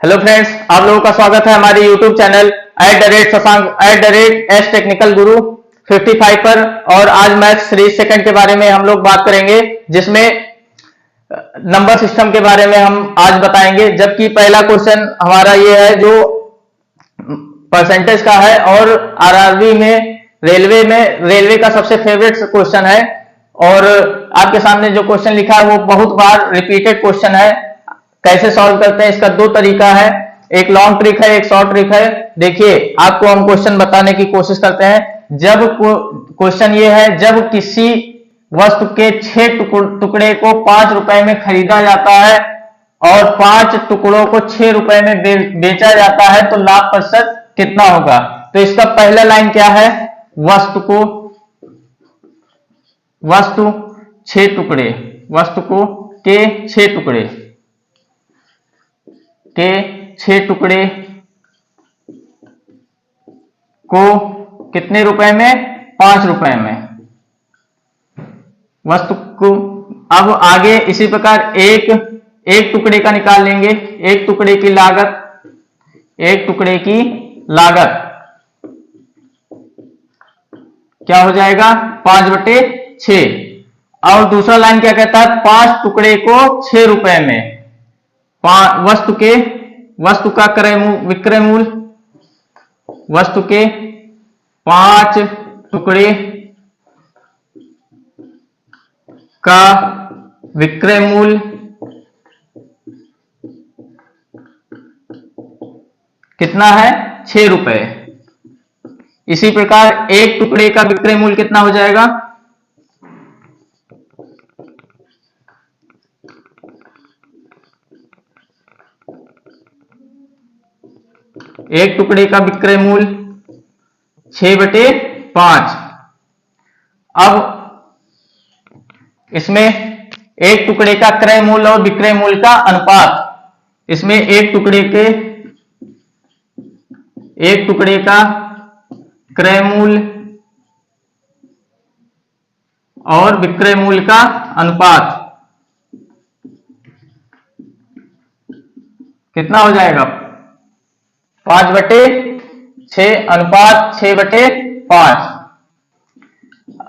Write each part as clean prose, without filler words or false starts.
Hello friends, आप लोगों का स्वागत है हमारे यूट्यूब चैनल @एस टेक्निकल गुरु 55 पर। और आज मैथ सीरीज सेकंड के बारे में हम लोग बात करेंगे, जिसमें नंबर सिस्टम के बारे में हम आज बताएंगे। जबकि पहला क्वेश्चन हमारा ये है जो परसेंटेज का है, और आरआरबी में रेलवे का सबसे फेवरेट क्वेश्चन है। और आपके सामने जो क्वेश्चन लिखा है वो बहुत बार रिपीटेड क्वेश्चन है। कैसे सॉल्व करते हैं, इसका दो तरीका है, एक लॉन्ग ट्रिक है, एक शॉर्ट ट्रिक है। देखिए, आपको हम क्वेश्चन बताने की कोशिश करते हैं। जब क्वेश्चन ये है, जब किसी वस्तु के 6 टुकड़े को 5 रुपए में खरीदा जाता है और 5 टुकड़ों को 6 रुपए में बेचा जाता है, तो लाभ प्रतिशत कितना होगा। तो इसका पहला लाइन क्या है, वस्तु 6 टुकड़े, वस्तु को के 6 टुकड़े को कितने रुपए में, 5 रुपए में वस्तु को। अब आगे इसी प्रकार एक टुकड़े का निकाल लेंगे। एक टुकड़े की लागत क्या हो जाएगा, 5/6। और दूसरा लाइन क्या कहता है, 5 टुकड़े को 6 रुपए में, वस्तु का विक्रय मूल्य, वस्तु के 5 टुकड़े का विक्रय मूल्य कितना है, 6 रुपए। इसी प्रकार एक टुकड़े का विक्रय मूल्य कितना हो जाएगा, एक टुकड़े का विक्रय मूल्य 6/5। अब इसमें एक टुकड़े का क्रय मूल्य और विक्रय मूल्य का अनुपात, इसमें एक टुकड़े का क्रय मूल्य और विक्रय मूल्य का अनुपात कितना हो जाएगा, 5/6 अनुपात 6/5।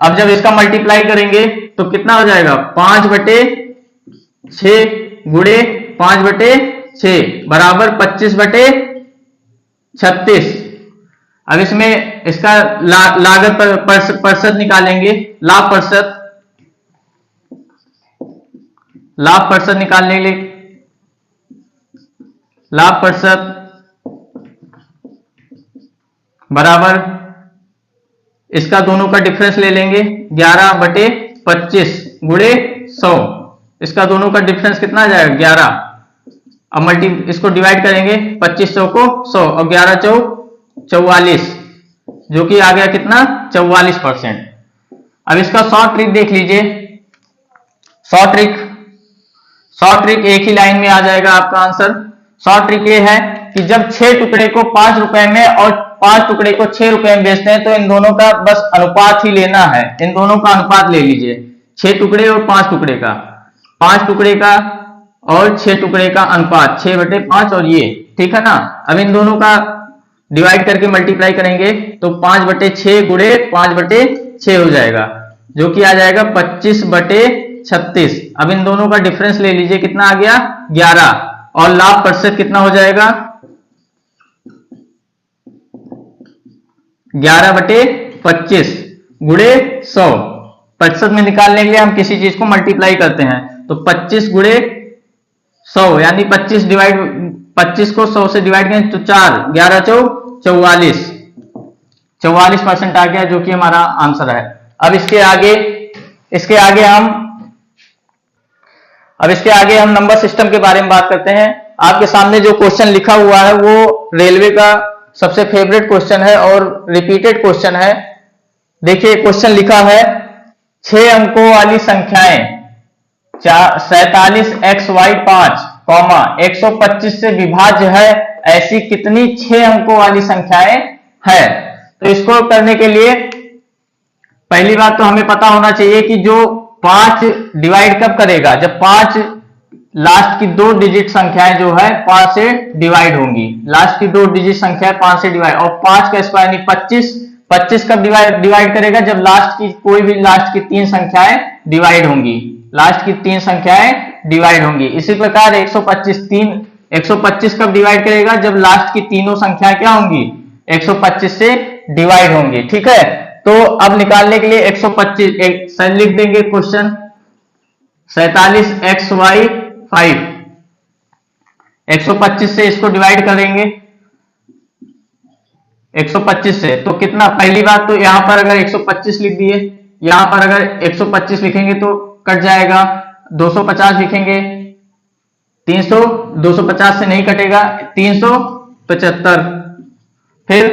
अब जब इसका मल्टीप्लाई करेंगे तो कितना हो जाएगा, 5/6 गुणे 5/6 बराबर 25/36। अब इसमें इसका लागत प्रतिशत निकालेंगे, लाभ प्रतिशत निकालने के लिए लाभ प्रतिशत बराबर इसका दोनों का डिफरेंस ले लेंगे, 11/25 गुणे 100। इसका दोनों का डिफरेंस कितना आ जाएगा, 11। अब इसको डिवाइड करेंगे, 25 चौको 100 और 11 चौक 44, जो कि आ गया कितना, 44%। अब इसका शॉर्ट ट्रिक देख लीजिए। शॉर्ट ट्रिक एक ही लाइन में आ जाएगा आपका आंसर। शॉर्ट ट्रिक ये है कि जब 6 टुकड़े को 5 रुपए में और 5 टुकड़े को 6 रुपए में बेचते हैं, तो इन दोनों का बस अनुपात ही लेना है। इन दोनों का अनुपात ले लीजिए, 6 टुकड़े और 5 टुकड़े का, 5 टुकड़े का और 6 टुकड़े का अनुपात 6/5, और ये ठीक है ना। अब इन दोनों का डिवाइड करके मल्टीप्लाई करेंगे तो 5/6 गुणे 5/6 हो जाएगा, जो कि आ जाएगा 25/36। अब इन दोनों का डिफरेंस ले लीजिए, कितना आ गया, 11। और लाभ प्रतिशत कितना हो जाएगा, 11/25 गुणे 100। प्रतिशत में निकालने के लिए हम किसी चीज को मल्टीप्लाई करते हैं, तो 25 गुणे 100 यानी 25 को 100 से डिवाइड करें तो 4, 11 चौक 44% आ गया, जो कि हमारा आंसर है। अब इसके आगे हम नंबर सिस्टम के बारे में बात करते हैं। आपके सामने जो क्वेश्चन लिखा हुआ है वो रेलवे का सबसे फेवरेट क्वेश्चन है और रिपीटेड क्वेश्चन है। देखिए, क्वेश्चन लिखा है, 6 अंकों वाली संख्याएं 47xy5, 125 से विभाज्य है, ऐसी कितनी 6 अंकों वाली संख्याएं है। तो इसको करने के लिए पहली बात तो हमें पता होना चाहिए कि जो 5 डिवाइड कब करेगा, जब 5 लास्ट की 2 डिजिट संख्याएं जो है 5 से डिवाइड होंगी। लास्ट की 2 डिजिट संख्याएं 5 से डिवाइड, और 5 का स्क्वायर यानी 25। 25 कब डिवाइड करेगा? जब लास्ट की कोई भी लास्ट की 3 संख्याएं डिवाइड होंगी। लास्ट की 3 संख्याएं डिवाइड होंगी। इसी प्रकार 125 कब डिवाइड करेगा? जब लास्ट की तीनों संख्याएं क्या होंगी? 125 से डिवाइड होंगी। ठीक है, तो अब निकालने के लिए 125 लिख देंगे क्वेश्चन 47xy 5। 125 से इसको डिवाइड करेंगे 125 से, तो कितना? पहली बात तो यहां पर अगर 125 लिख दिए, यहां पर अगर 125 लिखेंगे तो कट जाएगा। 250 लिखेंगे 300, 250 से नहीं कटेगा, 375, फिर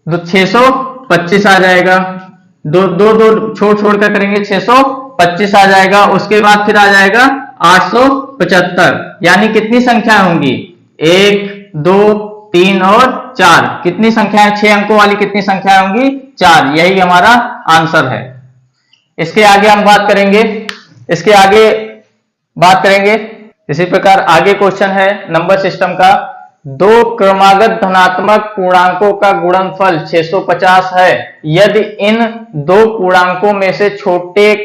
625 आ जाएगा। दो छोड़ कर करेंगे 625 आ जाएगा। उसके बाद फिर आ जाएगा 875, यानी कितनी संख्या होंगी? 1, 2, 3 और 4। कितनी संख्याएं? 6 अंकों वाली कितनी संख्याएं होंगी? 4। यही हमारा आंसर है। इसके आगे हम बात करेंगे, इसी प्रकार आगे क्वेश्चन है नंबर सिस्टम का। 2 क्रमागत धनात्मक पूर्णांकों का गुणनफल 650 है। यदि इन 2 पूर्णांकों में से छोटे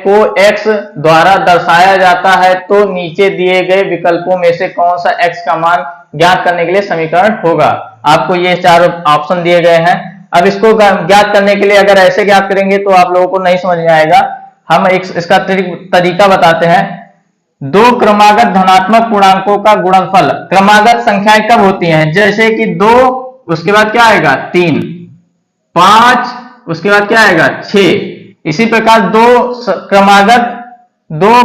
को x द्वारा दर्शाया जाता है, तो नीचे दिए गए विकल्पों में से कौन सा x का मान ज्ञात करने के लिए समीकरण होगा? आपको ये 4 ऑप्शन दिए गए हैं। अब इसको ज्ञात करने के लिए अगर ऐसे ज्ञात करेंगे तो आप लोगों को नहीं समझ में आएगा। हम इसका तरीका बताते हैं। 2 क्रमागत धनात्मक पूर्णांकों का गुणनफल। क्रमागत संख्याएं कब होती हैं? जैसे कि 2, उसके बाद क्या आएगा? 3, 5, उसके बाद क्या आएगा? 6। इसी प्रकार 2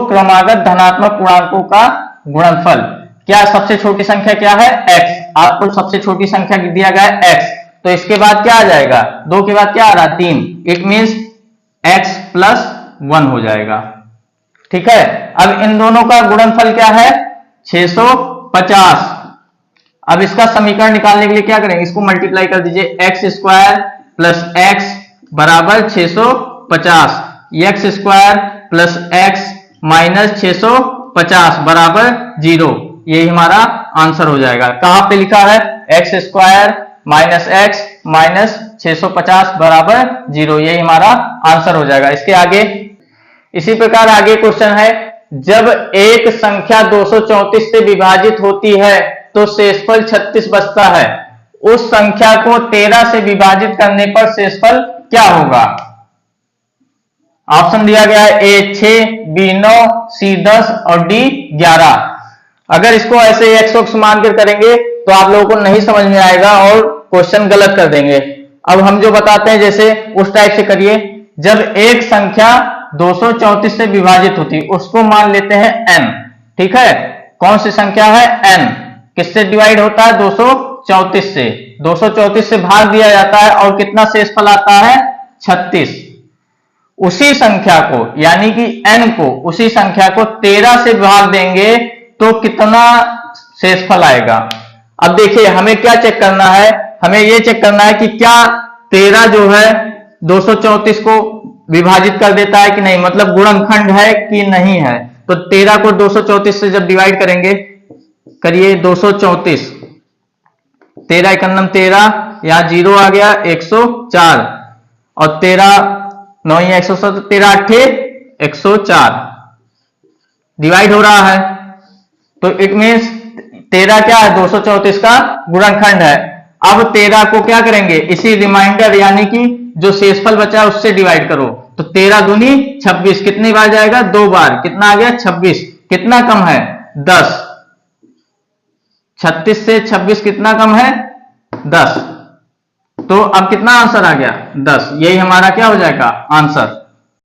क्रमागत धनात्मक पूर्णांकों का गुणनफल। क्या सबसे छोटी संख्या क्या है? x। आपको सबसे छोटी संख्या दिया गया है x, तो इसके बाद क्या आ जाएगा? 2 के बाद क्या आ रहा है? 3। इट मीन्स x + 1 हो जाएगा। ठीक है, अब इन दोनों का गुणनफल क्या है? 650। अब इसका समीकरण निकालने के लिए क्या करेंगे? इसको मल्टीप्लाई कर दीजिए। x² + x बराबर 650, x² + x - 650 बराबर 0। यही हमारा आंसर हो जाएगा। कहां पे लिखा है? x² - x - 650 बराबर 0। यही हमारा आंसर हो जाएगा। इसके आगे इसी प्रकार आगे क्वेश्चन है। जब एक संख्या 234 से विभाजित होती है तो शेषफल 36 बचता है। उस संख्या को 13 से विभाजित करने पर शेषफल क्या होगा? ऑप्शन दिया गया है A 6, B 9, C 10 और D 11। अगर इसको ऐसे x मानकर करेंगे तो आप लोगों को नहीं समझ में आएगा और क्वेश्चन गलत कर देंगे। अब हम जो बताते हैं जैसे उस टाइप से करिए। जब एक संख्या 234 से विभाजित होती है उसको मान लेते हैं n। ठीक है, कौन सी संख्या है? n। किससे डिवाइड होता है? 234 से। 234 से भाग दिया जाता है और कितना शेषफल आता है? 36। उसी संख्या को यानी कि n को, उसी संख्या को 13 से भाग देंगे तो कितना शेषफल आएगा? अब देखिए हमें क्या चेक करना है? हमें यह चेक करना है कि क्या 13 जो है 234 को विभाजित कर देता है कि नहीं, मतलब गुणनखंड है कि नहीं है। तो 13 को 234 से जब डिवाइड करेंगे, करिए 234, 13 एकम 13, यहां 0 आ गया, 104 और 13 9 107, 13 8 104 डिवाइड हो रहा है। तो इट मीन्स 13 क्या है? 234 का गुणनखंड है। अब 13 को क्या करेंगे? इसी रिमाइंडर यानी कि जो शेषफल बचा है उससे डिवाइड करो। तो 13 दूनी 26, कितनी बार जाएगा? 2 बार। कितना आ गया? 26। कितना कम है? 10। 36 से 26 कितना कम है? 10। तो अब कितना आंसर आ गया? 10। यही हमारा क्या हो जाएगा? आंसर।